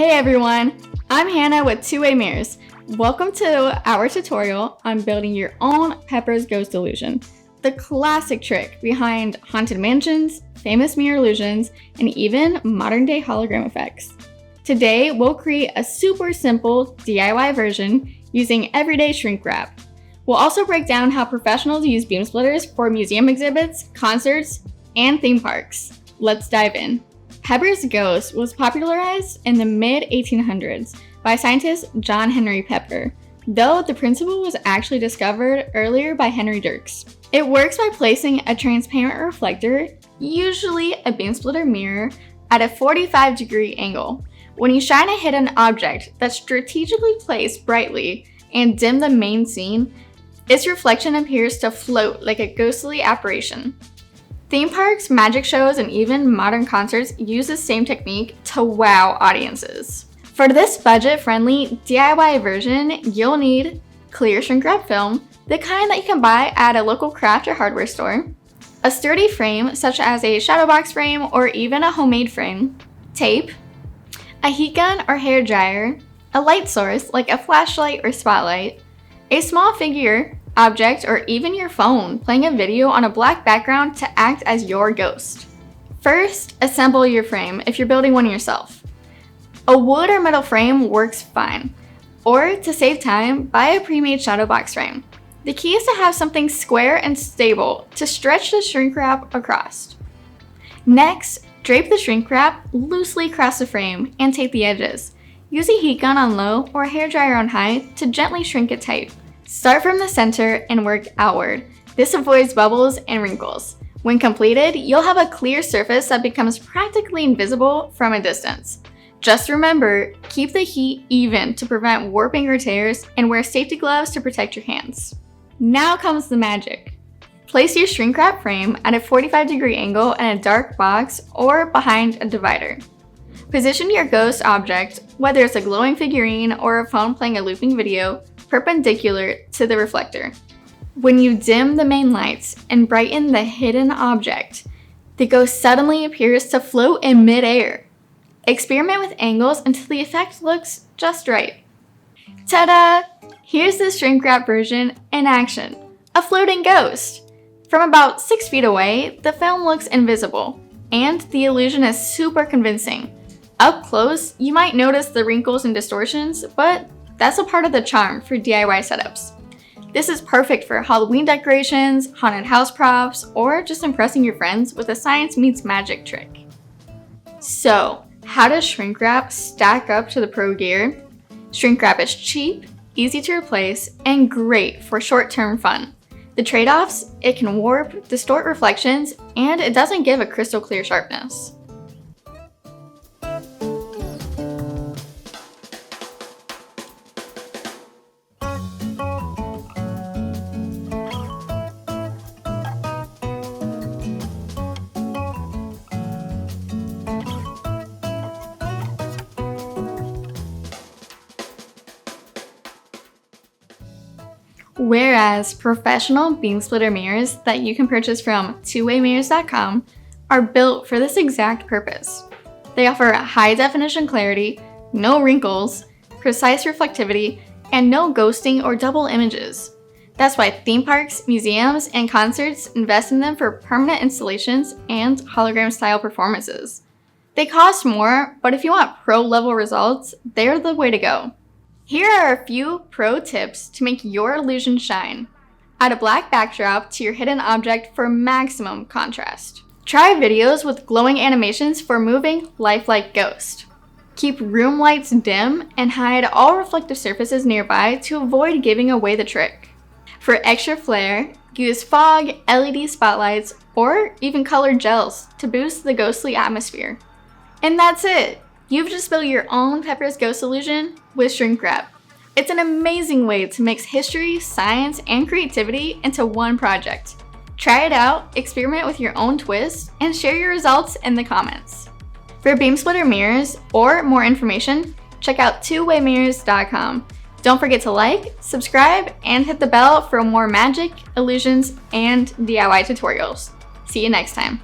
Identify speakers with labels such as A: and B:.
A: Hey everyone, I'm Hannah with Two-Way Mirrors. Welcome to our tutorial on building your own Pepper's Ghost Illusion, the classic trick behind haunted mansions, famous mirror illusions, and even modern day hologram effects. Today, we'll create a super simple DIY version using everyday shrink wrap. We'll also break down how professionals use beam splitters for museum exhibits, concerts, and theme parks. Let's dive in. Pepper's Ghost was popularized in the mid-1800s by scientist John Henry Pepper, though the principle was actually discovered earlier by Henry Dirks. It works by placing a transparent reflector, usually a beam splitter mirror, at a 45-degree angle. When you shine a hidden object that's strategically placed brightly and dim the main scene, its reflection appears to float like a ghostly apparition. Theme parks, magic shows, and even modern concerts use the same technique to wow audiences. For this budget-friendly DIY version, you'll need clear shrink wrap film, the kind that you can buy at a local craft or hardware store, a sturdy frame such as a shadow box frame or even a homemade frame, tape, a heat gun or hair dryer, a light source like a flashlight or spotlight, a small figure, object, or even your phone playing a video on a black background to act as your ghost. First, assemble your frame if you're building one yourself. A wood or metal frame works fine, or to save time, buy a pre-made shadow box frame. The key is to have something square and stable to stretch the shrink wrap across. Next, drape the shrink wrap loosely across the frame and tape the edges. Use a heat gun on low or a hairdryer on high to gently shrink it tight. Start from the center and work outward. This avoids bubbles and wrinkles. When completed, you'll have a clear surface that becomes practically invisible from a distance. Just remember, keep the heat even to prevent warping or tears, and wear safety gloves to protect your hands. Now comes the magic. Place your shrink wrap frame at a 45-degree angle in a dark box or behind a divider. Position your ghost object, whether it's a glowing figurine or a phone playing a looping video, perpendicular to the reflector. When you dim the main lights and brighten the hidden object, the ghost suddenly appears to float in midair. Experiment with angles until the effect looks just right. Ta-da! Here's the shrink wrap version in action. A floating ghost! From about 6 feet away, the film looks invisible, and the illusion is super convincing. Up close, you might notice the wrinkles and distortions, but that's a part of the charm for DIY setups. This is perfect for Halloween decorations, haunted house props, or just impressing your friends with a science meets magic trick. So, how does shrink wrap stack up to the pro gear? Shrink wrap is cheap, easy to replace, and great for short-term fun. The trade-offs: it can warp, distort reflections, and it doesn't give a crystal clear sharpness. Whereas professional beam splitter mirrors that you can purchase from twowaymirrors.com are built for this exact purpose. They offer high definition clarity, no wrinkles, precise reflectivity, and no ghosting or double images. That's why theme parks, museums, and concerts invest in them for permanent installations and hologram-style performances. They cost more, but if you want pro-level results, they're the way to go. Here are a few pro tips to make your illusion shine. Add a black backdrop to your hidden object for maximum contrast. Try videos with glowing animations for moving, lifelike ghosts. Keep room lights dim and hide all reflective surfaces nearby to avoid giving away the trick. For extra flair, use fog, LED spotlights, or even colored gels to boost the ghostly atmosphere. And that's it! You've just built your own Pepper's Ghost illusion with shrink wrap. It's an amazing way to mix history, science, and creativity into one project. Try it out, experiment with your own twist, and share your results in the comments. For beam splitter mirrors or more information, check out twowaymirrors.com. Don't forget to like, subscribe, and hit the bell for more magic, illusions, and DIY tutorials. See you next time.